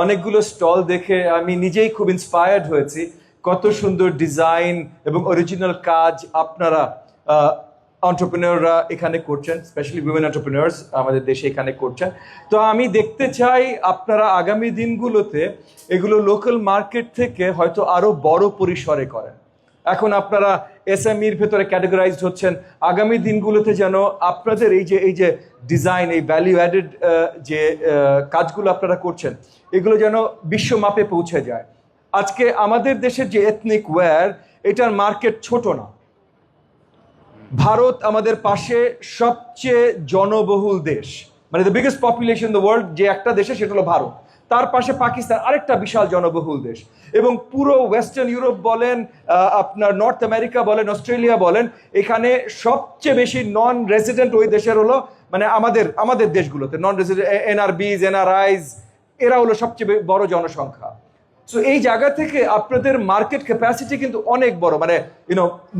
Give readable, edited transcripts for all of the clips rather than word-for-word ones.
অনেকগুলো স্টল দেখে আমি নিজেই খুব ইন্সপায়ার্ড হয়েছি। কত সুন্দর ডিজাইন এবং অরিজিনাল কাজ আপনারা এন্টারপ্রেনিয়ররা এখানে করছেন, স্পেশালি উইমেন এন্টারপ্রেনিয়র্স আমাদের দেশে এখানে করছেন। তো আমি দেখতে চাই আপনারা আগামী দিনগুলোতে এগুলো লোকাল মার্কেট থেকে হয়তো আরো বড় পরিসরে করেন। এখন আপনারা এসএমইর ভেতরে ক্যাটেগরাইজড হচ্ছেন, আগামী দিনগুলোতে যেন আপনাদের এই যে ডিজাইন, এই ভ্যালু অ্যাডেড যে কাজগুলো আপনারা করছেন, এগুলো যেন বিশ্বমাপে পৌঁছে যায়। আজকে আমাদের দেশের যে এথনিক ওয়্যার, এটার মার্কেট ছোট না। ভারত আমাদের পাশে সবচেয়ে জনবহুল দেশ, মানে the biggest population in the world যে একটা দেশে, সেটা হলো ভারত। তার পাশে পাকিস্তান, আরেকটা বিশাল জনবহুল দেশ। এবং পুরো ওয়েস্টার্ন ইউরোপ বলেন, আপনার নর্থ আমেরিকা বলেন, অস্ট্রেলিয়া বলেন, এখানে সবচেয়ে বেশি নন রেসিডেন্ট ওই দেশের হলো, মানে আমাদের দেশগুলোতে নন রেসিডেন্ট, এনআরবিজ, এনআরআইজ, এরা হলো সবচেয়ে বড় জনসংখ্যা। সো এই জায়গা থেকে আপনাদের মার্কেট ক্যাপাসিটি কিন্তু অনেক বড়, মানে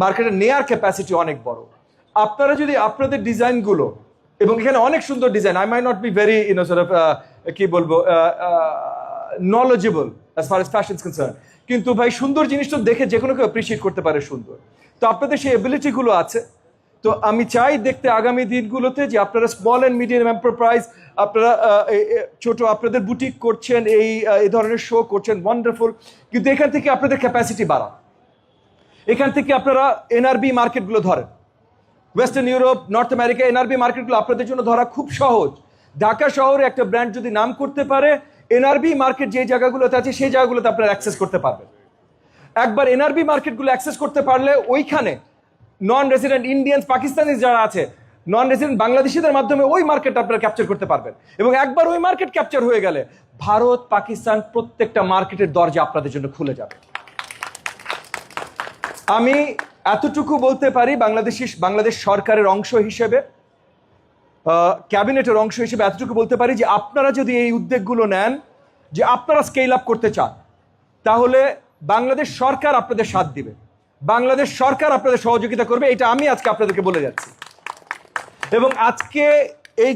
মার্কেটে নেয়ার ক্যাপাসিটি অনেক বড়। আপনারা যদি আপনাদের ডিজাইনগুলো, এবং এখানে অনেক সুন্দর design, I my not be very কি বলবো knowledgeable as far age fashion concern, কিন্তু ভাই সুন্দর জিনিসটা দেখে যে কোনো কেউ অ্যাপ্রিসিয়েট করতে পারে সুন্দর। তো আপনাদের সেই এবিলিটিগুলো আছে। তো আমি চাই দেখতে আগামী দিনগুলোতে যে আপনারা স্মল অ্যান্ড মিডিয়াম এন্টারপ্রাইজ, আপনারা ছোট আপনাদের বুটিক করছেন, এই ধরনের শো করছেন, ওয়ান্ডারফুল, কিন্তু এখান থেকে আপনাদের ক্যাপাসিটি বাড়ান। এখান থেকে আপনারা এনআরবি মার্কেটগুলো ধরেন, western Europe, north America, NRB মার্কেটগুলো আপনাদের জন্য ধরা খুব সহজ। ঢাকা শহরে একটা ব্র্যান্ড যদি নাম করতে পারে, এনআরবি মার্কেট যে জায়গাগুলোতে আছে সেই জায়গাগুলোতে আপনারা অ্যাক্সেস করতে পারবেন। একবার এনআরবি মার্কেটগুলো অ্যাক্সেস করতে পারলে ওইখানে নন রেসিডেন্ট ইন্ডিয়ান, পাকিস্তানি যারা আছে, নন রেসিডেন্ট বাংলাদেশিদের মাধ্যমে ওই মার্কেট আপনারা ক্যাপচার করতে পারবেন। এবং একবার ওই মার্কেট ক্যাপচার হয়ে গেলে ভারত, পাকিস্তান, প্রত্যেকটা মার্কেটের দরজা আপনাদের জন্য খুলে যাবে। আমি এতটুকু বলতে পারি, বাংলাদেশ সরকারের অংশ হিসেবে, ক্যাবিনেটের অংশ হিসেবে এতটুকু বলতে পারি যে আপনারা যদি এই উদ্যোগগুলো নেন, যে আপনারা স্কেল আপ করতে চান, তাহলে বাংলাদেশ সরকার আপনাদের সাথ দিবে, বাংলাদেশ সরকার আপনাদের সহযোগিতা করবে, এটা আমি আজকে আপনাদেরকে বলে যাচ্ছি। এবং আজকে এই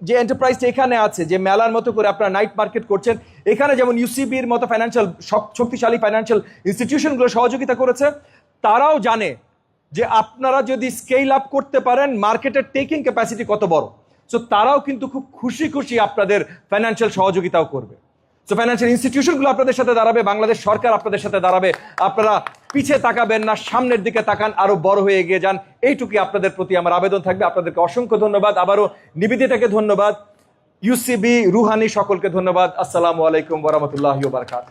যে এন্টারপ্রাইজটা এখানে আছে, যে মেলার মতো করে আপনারা নাইট মার্কেট করছেন, এখানে যেমন ইউসিবির মতো ফাইন্যান্সিয়াল শক্তিশালী ফাইন্যান্সিয়াল ইনস্টিটিউশনগুলো সহযোগিতা করেছে, তারাও জানে যে আপনারা যদি স্কেল আপ করতে পারেন, মার্কেটের টেকিং ক্যাপাসিটি কত বড়। সো তারাও কিন্তু খুব খুশি আপনাদের ফাইন্যান্সিয়াল সহযোগিতাও করবে। সো ফাইন্যান্সিয়াল ইনস্টিটিউশনগুলো আপনাদের সাথে দাঁড়াবে, বাংলাদেশ সরকার আপনাদের সাথে দাঁড়াবে। আপনারা পিছিয়ে তাকাবেন না, সামনের দিকে তাকান, আরো বড় হয়ে এগিয়ে যান, এইটুকুই আপনাদের প্রতি আমার আবেদন থাকবে। আপনাদেরকে অসংখ্য ধন্যবাদ, আবারও নিবেদিতাকে ধন্যবাদ, ইউসিবি, রুহানি, সকলকে ধন্যবাদ। আসসালামু আলাইকুম ওয়া রাহমাতুল্লাহি ওয়া বারাকাতুহু।